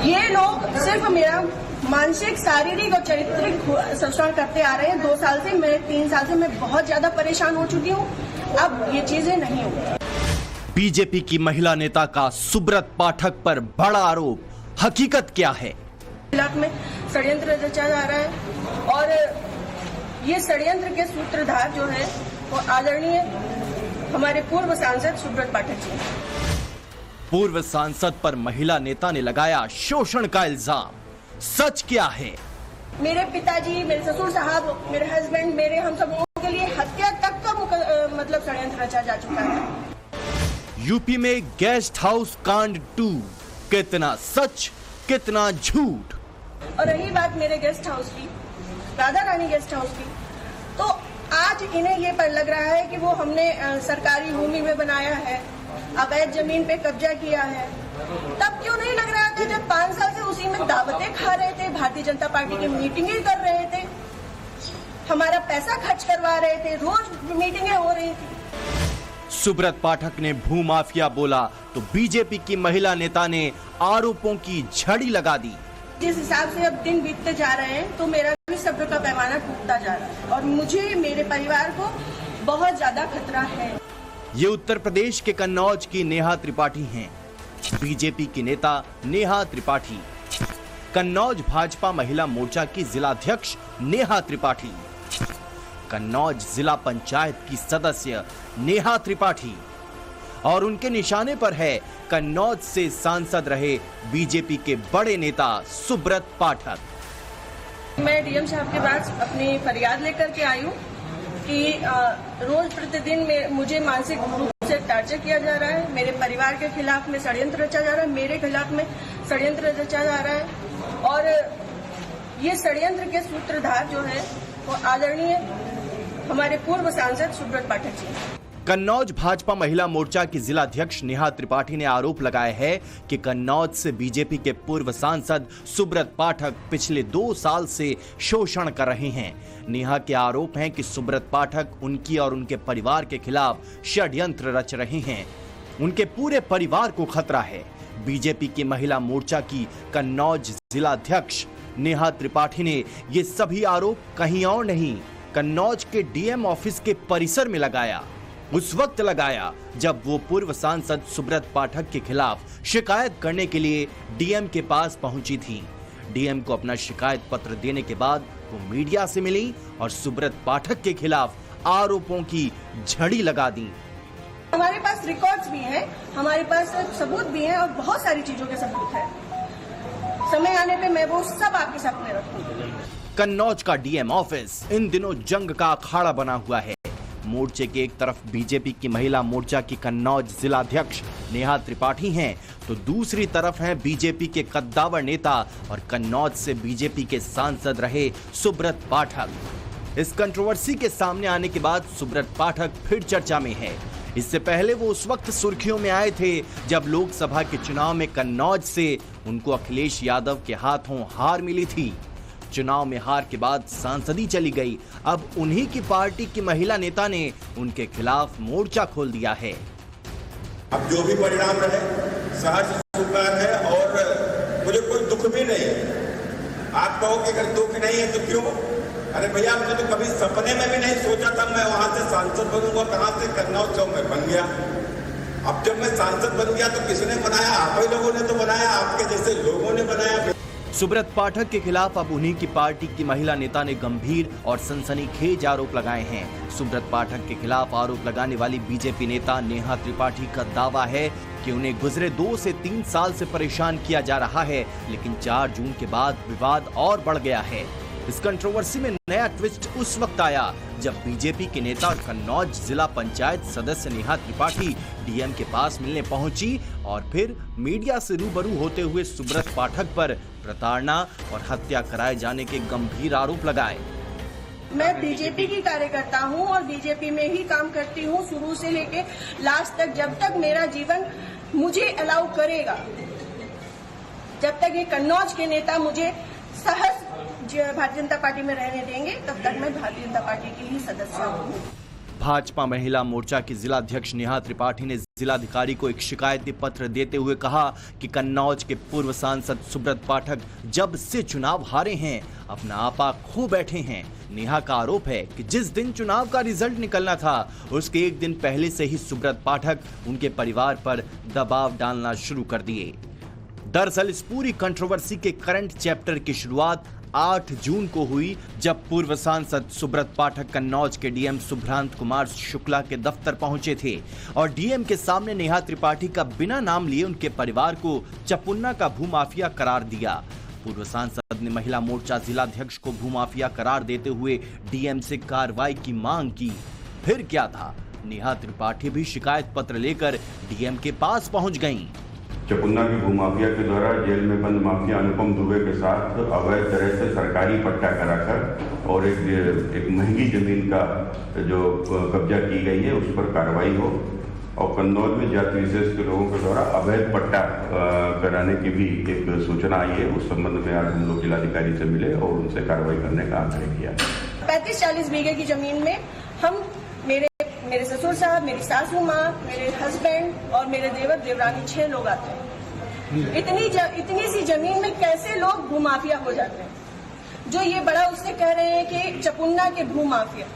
ये लोग सिर्फ मेरा मानसिक, शारीरिक और चारित्रिक शोषण करते आ रहे हैं 2 साल से। मैं 3 साल से मैं बहुत ज्यादा परेशान हो चुकी हूँ। अब ये चीजें नहीं होंगी। बीजेपी की महिला नेता का सुब्रत पाठक पर बड़ा आरोप, हकीकत क्या है? खिलाफ में षड्यंत्र रचा जा रहा है और ये षड्यंत्र के सूत्रधार जो है वो आदरणीय हमारे पूर्व सांसद सुब्रत पाठक जी। पूर्व सांसद पर महिला नेता ने लगाया शोषण का इल्जाम, सच क्या है? मेरे पिताजी, मेरे ससुर साहब, मेरे हस्बैंड, मेरे हम सब लोगों के लिए हत्या तक का मतलब षड्यंत्र रचा जा चुका है। यूपी में गेस्ट हाउस कांड 2, कितना सच कितना झूठ। और रही बात मेरे गेस्ट हाउस की, राधा रानी गेस्ट हाउस की, तो आज इन्हें ये पर लग रहा है कि वो हमने सरकारी भूमि में बनाया है, अवैध जमीन पे कब्जा किया है। तब क्यों नहीं लग रहा था जब 5 साल से उसी में दावतें खा रहे थे, भारतीय जनता पार्टी की मीटिंगें कर रहे थे, हमारा पैसा खर्च करवा रहे थे, रोज मीटिंगें हो रही थी। सुब्रत पाठक ने भूमाफिया बोला तो बीजेपी की महिला नेता ने आरोपों की झड़ी लगा दी। जिस हिसाब से अब दिन बीतते जा रहे हैं तो मेरा भी सब्र का पैमाना टूटता जा रहा है और मुझे, मेरे परिवार को बहुत ज्यादा खतरा है। ये उत्तर प्रदेश के कन्नौज की नेहा त्रिपाठी हैं, बीजेपी की नेता नेहा त्रिपाठी। कन्नौज भाजपा महिला मोर्चा की जिलाध्यक्ष नेहा त्रिपाठी, कन्नौज जिला पंचायत की सदस्य नेहा त्रिपाठी और उनके निशाने पर है कन्नौज से सांसद रहे बीजेपी के बड़े नेता सुब्रत पाठक। मैं डीएम साहब के पास अपनी फरियाद लेकर के आई हूँ कि रोज प्रतिदिन मुझे मानसिक रूप से टार्चर किया जा रहा है, मेरे परिवार के खिलाफ में षड्यंत्र रचा जा रहा है, मेरे खिलाफ में षड्यंत्र रचा जा रहा है और ये षड्यंत्र के सूत्रधार जो है वो आदरणीय हमारे पूर्व सांसद सुब्रत पाठक जी। कन्नौज भाजपा महिला मोर्चा की जिलाध्यक्ष नेहा त्रिपाठी ने आरोप लगाया है कि कन्नौज से बीजेपी के पूर्व सांसद सुब्रत पाठक पिछले 2 साल से शोषण कर रहे हैं। नेहा के आरोप हैं कि सुब्रत पाठक उनकी और उनके परिवार के खिलाफ षड्यंत्र रच रहे हैं। उनके पूरे परिवार को खतरा है। बीजेपी की महिला मोर्चा की कन्नौज जिलाध्यक्ष नेहा त्रिपाठी ने ये सभी आरोप कहीं और नहीं, कन्नौज के डीएम ऑफिस के परिसर में लगाया। उस वक्त लगाया जब वो पूर्व सांसद सुब्रत पाठक के खिलाफ शिकायत करने के लिए डीएम के पास पहुंची थी। डीएम को अपना शिकायत पत्र देने के बाद वो मीडिया से मिली और सुब्रत पाठक के खिलाफ आरोपों की झड़ी लगा दी। हमारे पास रिकॉर्ड्स भी हैं, हमारे पास सबूत भी हैं और बहुत सारी चीजों के सबूत है। समय आने पे मैं वो सब आपके सामने रखूंगी। कन्नौज का डीएम ऑफिस इन दिनों जंग का अखाड़ा बना हुआ है। मोर्चे के एक तरफ बीजेपी की महिला मोर्चा की कन्नौज जिलाध्यक्ष नेहा त्रिपाठी हैं, तो दूसरी तरफ हैं बीजेपी के कद्दावर नेता और कन्नौज से बीजेपी के सांसद रहे सुब्रत पाठक। इस कंट्रोवर्सी के सामने आने के बाद सुब्रत पाठक फिर चर्चा में है। इससे पहले वो उस वक्त सुर्खियों में आए थे जब लोकसभा के चुनाव में कन्नौज से उनको अखिलेश यादव के हाथों हार मिली थी। चुनाव में हार के बाद सांसदी चली गई। अब उन्हीं की पार्टी की महिला नेता ने उनके खिलाफ मोर्चा खोल दिया है। अब जो भी परिणाम रहे सहर्ष स्वीकार है और मुझे कोई दुख भी नहीं है। आप कहो कि अगर दुख नहीं है तो क्यों? अरे भैया, हमने तो कभी सपने में भी नहीं सोचा था मैं वहां से सांसद बनूंगा। कहां से कन्नौज से मैं बन गया। अब जब मैं सांसद बन गया तो किसने बनाया? आप ही लोगों ने तो बनाया, आपके जैसे लोगों ने बनाया। सुब्रत पाठक के खिलाफ अब उन्हीं की पार्टी की महिला नेता ने गंभीर और सनसनीखेज आरोप लगाए हैं। सुब्रत पाठक के खिलाफ आरोप लगाने वाली बीजेपी नेता नेहा त्रिपाठी का दावा है कि उन्हें गुजरे 2 से 3 साल से परेशान किया जा रहा है, लेकिन 4 जून के बाद विवाद और बढ़ गया है। इस कंट्रोवर्सी में नया ट्विस्ट उस वक्त आया जब बीजेपी के नेता और कन्नौज जिला पंचायत सदस्य नेहा त्रिपाठी डीएम के पास मिलने पहुंची और फिर मीडिया से रूबरू होते हुए सुब्रत पाठक पर प्रताड़ना और हत्या कराए जाने के गंभीर आरोप लगाए। मैं बीजेपी की कार्यकर्ता हूं और बीजेपी में ही काम करती हूं शुरू से लेके लास्ट तक, जब तक मेरा जीवन मुझे अलाउ करेगा, जब तक ये कन्नौज के नेता मुझे सहज भारतीय जनता पार्टी में रहने देंगे, तब तक मैं भारतीय जनता पार्टी की ही सदस्य हूँ। भाजपा महिला मोर्चा की जिलाध्यक्ष नेहा त्रिपाठी ने जिलाधिकारी को एक शिकायती पत्र देते हुए कहा कि कन्नौज के पूर्व सांसद सुब्रत पाठक जब से चुनाव हारे हैं अपना आपा खो बैठे हैं। नेहा का आरोप है कि जिस दिन चुनाव का रिजल्ट निकलना था उसके एक दिन पहले से ही सुब्रत पाठक उनके परिवार पर दबाव डालना शुरू कर दिए। दरअसल इस पूरी कंट्रोवर्सी के करंट चैप्टर की शुरुआत 8 जून को हुई, जब पूर्व सांसद सुब्रत पाठक कन्नौज के डीएम सुभ्रांत कुमार शुक्ला के दफ्तर पहुंचे थे और डीएम के सामने नेहा त्रिपाठी का बिना नाम लिए उनके परिवार को चपुन्ना का भूमाफिया करार दिया। पूर्व सांसद ने महिला मोर्चा जिलाध्यक्ष को भूमाफिया करार देते हुए डीएम से कार्रवाई की मांग की। फिर क्या था, नेहा त्रिपाठी भी शिकायत पत्र लेकर डीएम के पास पहुंच गईं। चपुन्ना की भूमाफिया के द्वारा जेल में बंद माफिया अनुपम दुबे के साथ अवैध तरह से सरकारी पट्टा कराकर और एक महंगी जमीन का जो कब्जा की गई है उस पर कार्रवाई हो और कन्नौज में जाति विशेष के लोगों के द्वारा अवैध पट्टा कराने की भी एक सूचना आई है। उस संबंध में आज हम लोग जिलाधिकारी से मिले और उनसे कार्रवाई करने का आग्रह किया। 35-40 बीघे की जमीन में हम मेरे ससुर साहब, मेरी सासू माँ, मेरे हस्बैंड और मेरे देवर देवरानी 6 लोग आते हैं। इतनी सी जमीन में कैसे लोग भूमाफिया हो जाते हैं? जो ये बड़ा उससे कह रहे हैं कि चपुन्ना के भूमाफिया।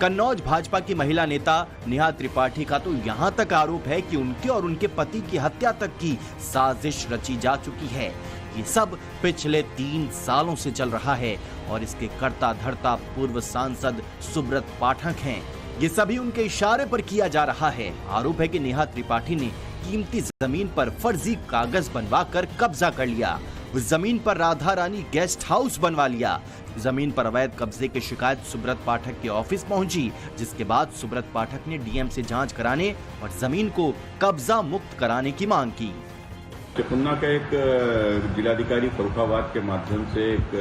कन्नौज भाजपा की महिला नेता नेहा त्रिपाठी का तो यहां तक आरोप है कि उनके और उनके पति की हत्या तक की साजिश रची जा चुकी है। ये सब पिछले 3 सालों से चल रहा है और इसके कर्ता धर्ता पूर्व सांसद सुब्रत पाठक हैं। ये सभी उनके इशारे पर किया जा रहा है। आरोप है कि नेहा त्रिपाठी ने कीमती जमीन पर फर्जी कागज बनवाकर कब्जा कर लिया। उस जमीन पर राधा रानी गेस्ट हाउस बनवा लिया। जमीन पर अवैध कब्जे की शिकायत सुब्रत पाठक के ऑफिस पहुंची, जिसके बाद सुब्रत पाठक ने डीएम से जांच कराने और जमीन को कब्जा मुक्त कराने की मांग की। चपुन्ना का एक जिलाधिकारी फर्रुखाबाद के माध्यम से एक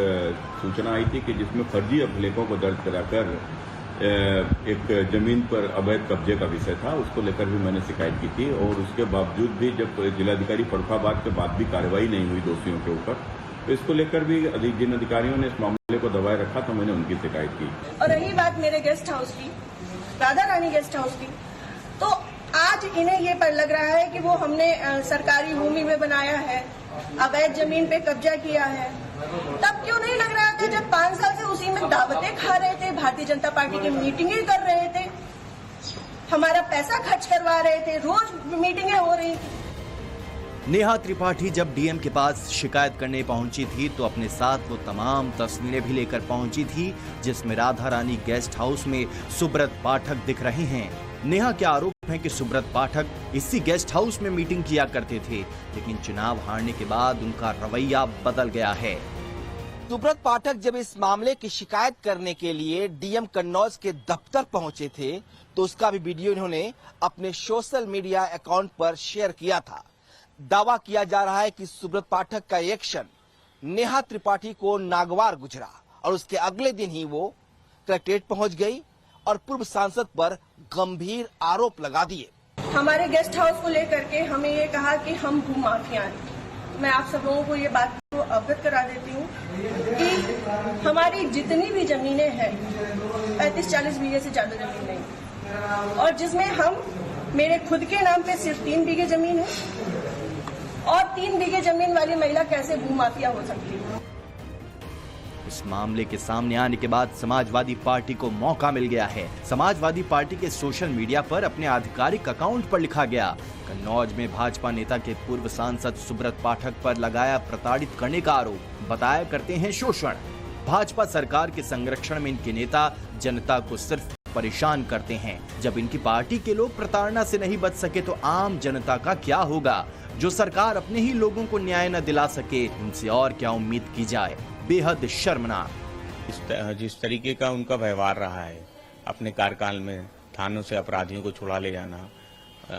सूचना आई थी कि जिसमें फर्जी अभिलेखों को दर्ज कराकर एक जमीन पर अवैध कब्जे का विषय था, उसको लेकर भी मैंने शिकायत की थी और उसके बावजूद भी जब जिलाधिकारी फर्रुखाबाद के बाद भी कार्रवाई नहीं हुई दोषियों के ऊपर, तो इसको लेकर भी जिन अधिकारियों ने इस मामले को दबाए रखा तो मैंने उनकी शिकायत की। और रही बात मेरे गेस्ट हाउस की, राधा रानी गेस्ट हाउस की, तो आज इन्हें ये पर लग रहा है कि वो हमने सरकारी भूमि में बनाया है, अवैध जमीन पे कब्जा किया है। तब क्यों नहीं लग रहा था जब 5 साल से उसी में दावतें खा रहे थे, भारतीय जनता पार्टी की मीटिंगें कर रहे थे, हमारा पैसा खर्च करवा रहे थे, रोज मीटिंगें हो रही थी। नेहा त्रिपाठी जब डीएम के पास शिकायत करने पहुंची थी तो अपने साथ वो तमाम तस्वीरें भी लेकर पहुंची थी जिसमें राधा रानी गेस्ट हाउस में सुब्रत पाठक दिख रहे हैं। नेहा के आरोप है कि सुब्रत पाठक इसी गेस्ट हाउस में मीटिंग किया करते थे, लेकिन चुनाव हारने के बाद उनका रवैया बदल गया है। सुब्रत पाठक जब इस मामले की शिकायत करने के लिए डीएम कन्नौज के दफ्तर पहुंचे थे तो उसका भी वीडियो इन्होंने अपने सोशल मीडिया अकाउंट पर शेयर किया था। दावा किया जा रहा है कि सुब्रत पाठक का एक्शन नेहा त्रिपाठी को नागवार गुजरा और उसके अगले दिन ही वो कलेक्ट्रेट पहुंच गई और पूर्व सांसद पर गंभीर आरोप लगा दिए। हमारे गेस्ट हाउस को लेकर के हमें ये कहा कि हम भूमाफिया हैं। मैं आप सब लोगों को ये बात को अवगत करा देती हूँ कि हमारी जितनी भी जमीनें हैं 35-40 बीघे से ज्यादा जमीन नहीं, और जिसमें हम मेरे खुद के नाम पे सिर्फ 3 बीघे जमीन है और 3 बीघे जमीन वाली महिला कैसे भूमाफिया हो सकती है। इस मामले के सामने आने के बाद समाजवादी पार्टी को मौका मिल गया है। समाजवादी पार्टी के सोशल मीडिया पर अपने आधिकारिक अकाउंट पर लिखा गया, कन्नौज में भाजपा नेता के पूर्व सांसद सुब्रत पाठक पर लगाया प्रताड़ित करने का आरोप, बताया करते हैं शोषण। भाजपा सरकार के संरक्षण में इनके नेता जनता को सिर्फ परेशान करते हैं। जब इनकी पार्टी के लोग प्रताड़ना से नहीं बच सके तो आम जनता का क्या होगा? जो सरकार अपने ही लोगों को न्याय न दिला सके, उनसे और क्या उम्मीद की जाए? बेहद शर्मनाक। जिस तरीके का उनका व्यवहार रहा है अपने कार्यकाल में, थानों से अपराधियों को छुड़ा ले जाना,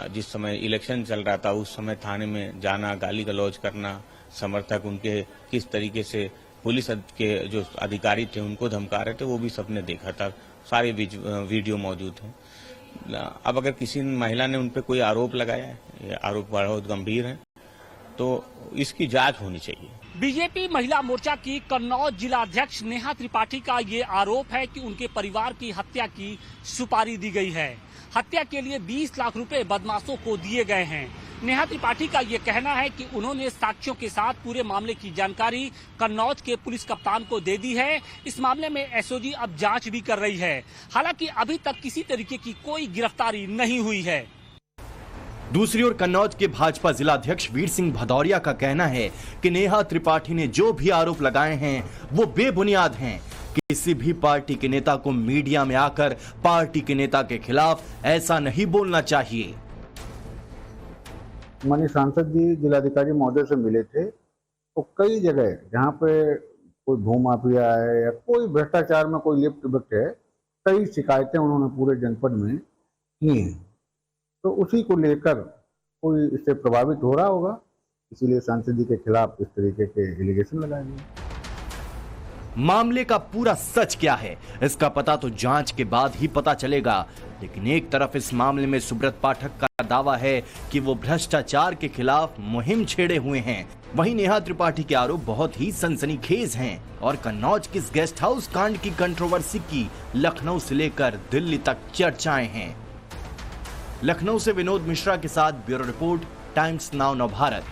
जिस समय इलेक्शन चल रहा था उस समय थाने में जाना, गाली गलौज करना, समर्थक उनके किस तरीके से पुलिस के जो अधिकारी थे उनको धमका रहे थे, वो भी सबने देखा था। सारे वीडियो मौजूद हैं। अब अगर किसी महिला ने उन पर कोई आरोप लगाया है, ये आरोप बहुत गंभीर है, तो इसकी जांच होनी चाहिए। बीजेपी महिला मोर्चा की कन्नौज जिला अध्यक्ष नेहा त्रिपाठी का ये आरोप है कि उनके परिवार की हत्या की सुपारी दी गई है। हत्या के लिए 20 लाख रुपए बदमाशों को दिए गए हैं। नेहा त्रिपाठी का ये कहना है कि उन्होंने साक्ष्यों के साथ पूरे मामले की जानकारी कन्नौज के पुलिस कप्तान को दे दी है। इस मामले में एसओजी अब जांच भी कर रही है। हालांकि अभी तक किसी तरीके की कोई गिरफ्तारी नहीं हुई है। दूसरी ओर कन्नौज के भाजपा जिला अध्यक्ष वीर सिंह भदौरिया का कहना है कि नेहा त्रिपाठी ने जो भी आरोप लगाए हैं वो बेबुनियाद हैं। किसी भी पार्टी के नेता को मीडिया में आकर पार्टी के नेता के खिलाफ ऐसा नहीं बोलना चाहिए। माननीय सांसद जी जिलाधिकारी महोदय से मिले थे तो कई जगह जहाँ पे कोई भूमाफिया है या कोई भ्रष्टाचार में कोई लिप्त है, कई शिकायतें उन्होंने पूरे जनपद में की हैं। तो उसी को लेकर कोई इससे प्रभावित हो रहा होगा, इसीलिए सांसद जी के खिलाफ इस तरीके के एलिगेशन लगाए गए। मामले का पूरा सच क्या है इसका पता तो जांच के बाद ही पता चलेगा। लेकिन एक तरफ इस मामले में सुब्रत पाठक का दावा है कि वो भ्रष्टाचार के खिलाफ मुहिम छेड़े हुए हैं, वहीं नेहा त्रिपाठी के आरोप बहुत ही सनसनीखेज हैं और कन्नौज के इस गेस्ट हाउस कांड की कंट्रोवर्सी की लखनऊ से लेकर दिल्ली तक चर्चाएं हैं। लखनऊ से विनोद मिश्रा के साथ ब्यूरो रिपोर्ट, टाइम्स नाउ नव भारत।